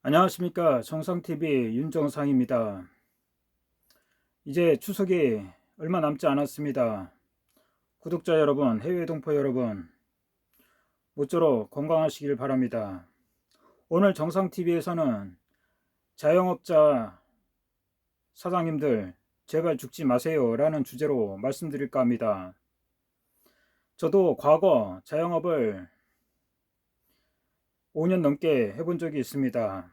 안녕하십니까. 정상TV 윤정상입니다. 이제 추석이 얼마 남지 않았습니다. 구독자 여러분, 해외 동포 여러분, 모쪼록 건강하시길 바랍니다. 오늘 정상TV에서는 자영업자 사장님들 제발 죽지 마세요 라는 주제로 말씀드릴까 합니다. 저도 과거 자영업을 5년 넘게 해본 적이 있습니다.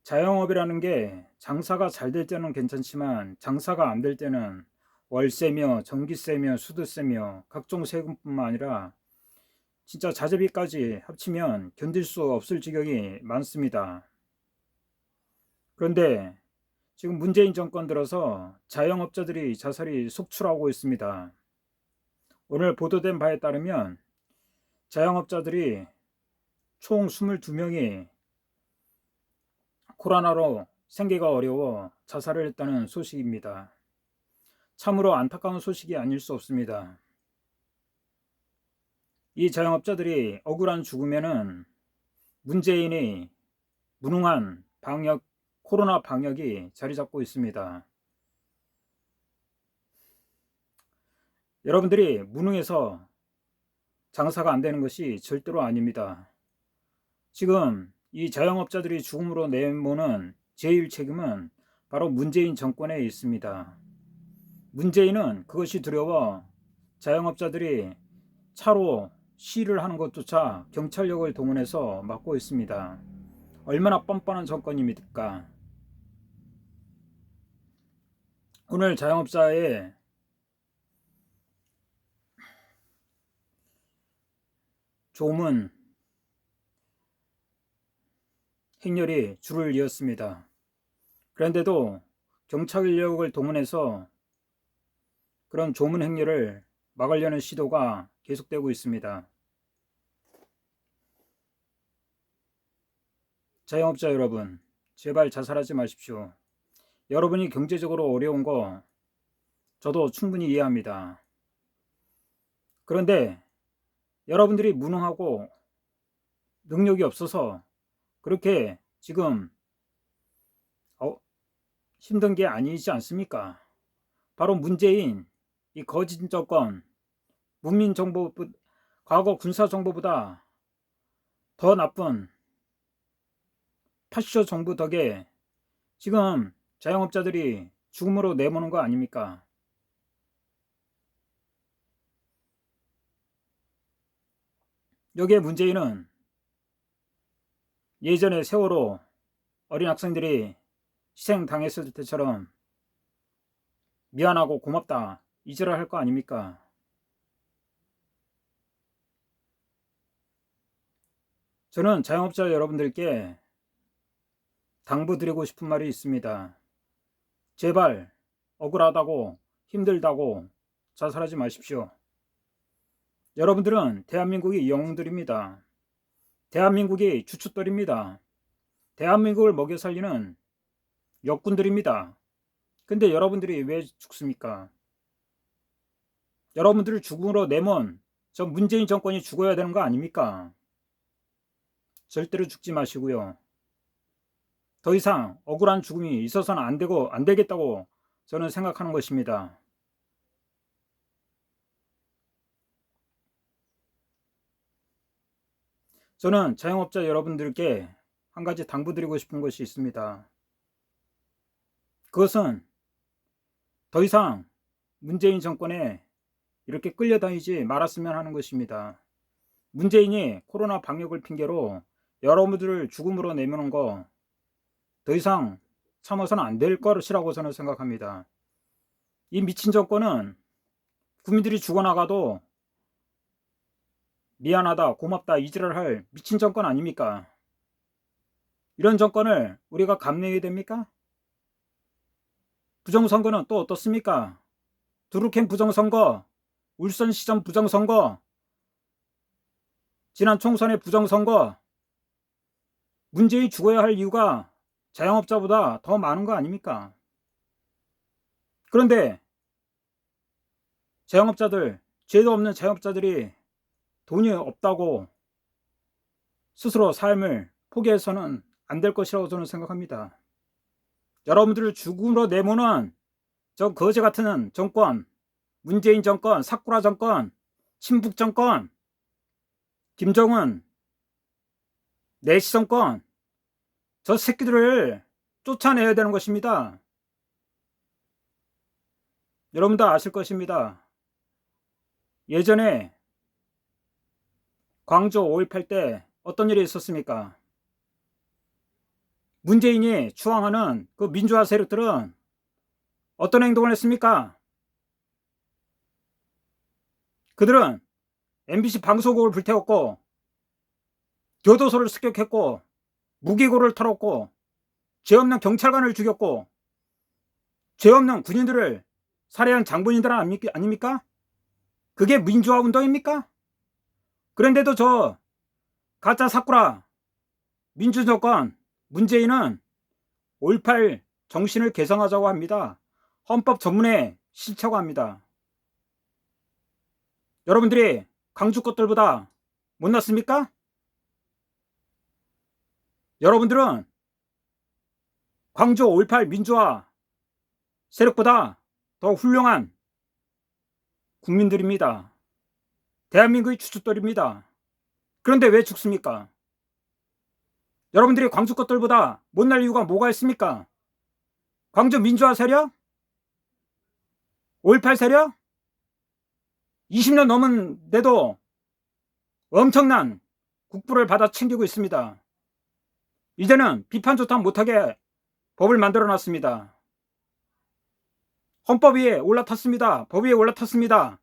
자영업이라는 게 장사가 잘 될 때는 괜찮지만 장사가 안 될 때는 월세며 전기세며 수도세며 각종 세금뿐만 아니라 진짜 자재비까지 합치면 견딜 수 없을 지경이 많습니다. 그런데 지금 문재인 정권 들어서 자영업자들이 자살이 속출하고 있습니다. 오늘 보도된 바에 따르면 자영업자들이 총 22명이 코로나로 생계가 어려워 자살을 했다는 소식입니다. 참으로 안타까운 소식이 아닐 수 없습니다. 이 자영업자들이 억울한 죽으면은 문재인이 무능한 코로나 방역이 자리 잡고 있습니다. 여러분들이 무능해서 장사가 안 되는 것이 절대로 아닙니다. 지금 이 자영업자들이 죽음으로 내모는 제일 책임은 바로 문재인 정권에 있습니다. 문재인은 그것이 두려워 자영업자들이 차로 시위를 하는 것조차 경찰력을 동원해서 막고 있습니다. 얼마나 뻔뻔한 정권입니까? 오늘 자영업자의 조문 행렬이 줄을 이었습니다. 그런데도 경찰력을 동원해서 그런 조문 행렬을 막으려는 시도가 계속되고 있습니다. 자영업자 여러분, 제발 자살하지 마십시오. 여러분이 경제적으로 어려운 거 저도 충분히 이해합니다. 그런데 여러분들이 무능하고 능력이 없어서 그렇게 지금 힘든 게 아니지 않습니까? 바로 문재인 이 거짓 정권, 문민정부, 과거 군사정부보다 더 나쁜 파쇼 정부 덕에 지금 자영업자들이 죽음으로 내모는 거 아닙니까? 여기에 문재인은 예전에 세월호 어린 학생들이 희생당했을 때처럼 미안하고 고맙다 이지랄 할 거 아닙니까? 저는 자영업자 여러분들께 당부드리고 싶은 말이 있습니다. 제발 억울하다고 힘들다고 자살하지 마십시오. 여러분들은 대한민국의 영웅들입니다. 대한민국의 주춧돌입니다. 대한민국을 먹여 살리는 역군들입니다. 근데 여러분들이 왜 죽습니까? 여러분들을 죽음으로 내몬 저 문재인 정권이 죽어야 되는 거 아닙니까? 절대로 죽지 마시고요. 더 이상 억울한 죽음이 있어서는 안 되겠다고 저는 생각하는 것입니다. 저는 자영업자 여러분들께 한 가지 당부드리고 싶은 것이 있습니다. 그것은 더 이상 문재인 정권에 이렇게 끌려다니지 말았으면 하는 것입니다. 문재인이 코로나 방역을 핑계로 여러분들을 죽음으로 내모는 거 더 이상 참아서는 안 될 것이라고 저는 생각합니다. 이 미친 정권은 국민들이 죽어나가도 미안하다 고맙다 이지랄 할 미친 정권 아닙니까? 이런 정권을 우리가 감내해야 됩니까? 부정선거는 또 어떻습니까? 두루캠 부정선거, 울산시장 부정선거, 지난 총선의 부정선거, 문재인이 죽어야 할 이유가 자영업자보다 더 많은 거 아닙니까? 그런데 자영업자들, 죄도 없는 자영업자들이 돈이 없다고 스스로 삶을 포기해서는 안 될 것이라고 저는 생각합니다. 여러분들을 죽음으로 내모는 저 거지 같은 정권, 문재인 정권, 사쿠라 정권, 친북 정권, 김정은, 내시 정권, 저 새끼들을 쫓아내야 되는 것입니다. 여러분도 아실 것입니다. 예전에 광주 5.18 때 어떤 일이 있었습니까? 문재인이 추앙하는 그 민주화 세력들은 어떤 행동을 했습니까? 그들은 MBC 방송국을 불태웠고, 교도소를 습격했고, 무기고를 털었고, 죄 없는 경찰관을 죽였고, 죄 없는 군인들을 살해한 장본인들 아닙니까? 그게 민주화 운동입니까? 그런데도 저 가짜 사쿠라 민주정권 문재인은 5.18 정신을 개성하자고 합니다. 헌법 전문에 실체고 합니다. 여러분들이 광주 것들보다 못났습니까? 여러분들은 광주 5.18 민주화 세력보다 더 훌륭한 국민들입니다. 대한민국의 주춧돌입니다. 그런데 왜 죽습니까? 여러분들이 광주 것들보다 못날 이유가 뭐가 있습니까? 광주 민주화 세력? 5.18 세력? 20년 넘은데도 엄청난 국부를 받아 챙기고 있습니다. 이제는 비판조차 못하게 법을 만들어 놨습니다. 헌법 위에 올라탔습니다. 법 위에 올라탔습니다.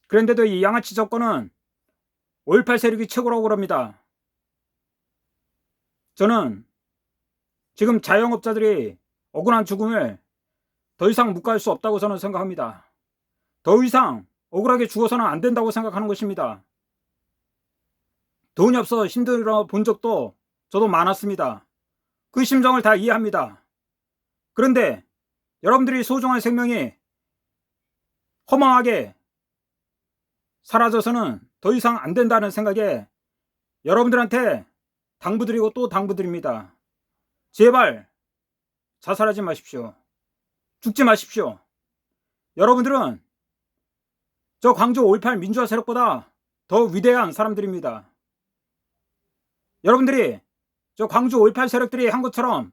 그런데도 이 양아치 정권은 5.18 세력이 최고라고 그럽니다. 저는 지금 자영업자들이 억울한 죽음을 더 이상 묵과할 수 없다고 저는 생각합니다. 더 이상 억울하게 죽어서는 안 된다고 생각하는 것입니다. 돈이 없어 힘들어 본 적도 저도 많았습니다. 그 심정을 다 이해합니다. 그런데 여러분들이 소중한 생명이 허망하게 사라져서는 더 이상 안 된다는 생각에 여러분들한테 당부드리고 또 당부드립니다. 제발 자살하지 마십시오. 죽지 마십시오. 여러분들은 저 광주 5.18 민주화 세력보다 더 위대한 사람들입니다. 여러분들이 저 광주 5.18 세력들이 한 것처럼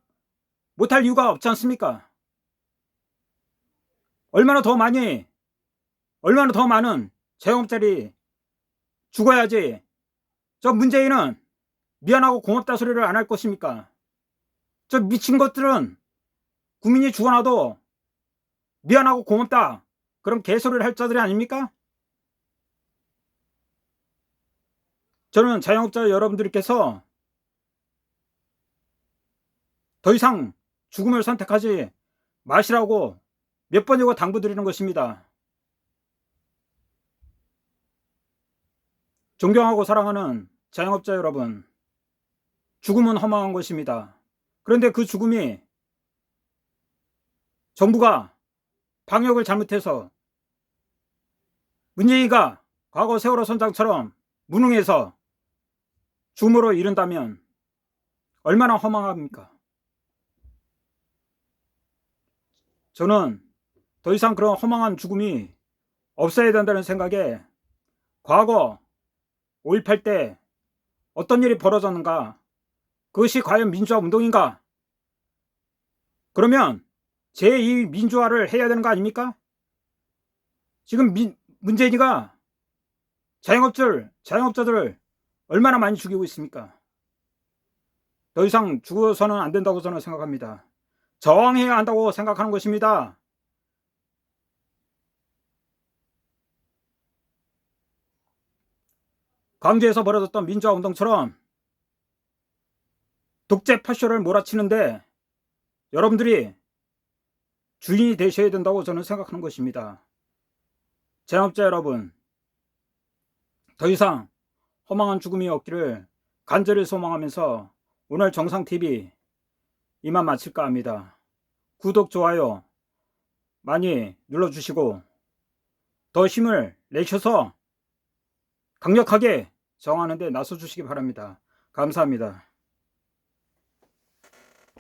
못할 이유가 없지 않습니까? 얼마나 더 많은 자영업자들이 죽어야지 저 문재인은 미안하고 고맙다 소리를 안 할 것입니까? 저 미친 것들은 국민이 죽어나도 미안하고 고맙다 그런 개소리를 할 자들이 아닙니까? 저는 자영업자 여러분들께서 더 이상 죽음을 선택하지 마시라고 몇 번이고 당부드리는 것입니다. 존경하고 사랑하는 자영업자 여러분, 죽음은 허망한 것입니다. 그런데 그 죽음이 정부가 방역을 잘못해서 문재인이가 과거 세월호 선장처럼 무능해서 죽음으로 이른다면 얼마나 허망합니까? 저는 더 이상 그런 허망한 죽음이 없어야 된다는 생각에 과거 5.18 때 어떤 일이 벌어졌는가? 그것이 과연 민주화 운동인가? 그러면 제2 민주화를 해야 되는 거 아닙니까? 지금 문재인이가 자영업자들을 얼마나 많이 죽이고 있습니까? 더 이상 죽어서는 안 된다고 저는 생각합니다. 저항해야 한다고 생각하는 것입니다. 광주에서 벌어졌던 민주화 운동처럼 독재 파쇼를 몰아치는데 여러분들이 주인이 되셔야 된다고 저는 생각하는 것입니다. 자영업자 여러분, 더 이상 허망한 죽음이 없기를 간절히 소망하면서 오늘 정상TV 이만 마칠까 합니다. 구독, 좋아요 많이 눌러주시고 더 힘을 내셔서 강력하게 정하는 데 나서 주시기 바랍니다. 감사합니다.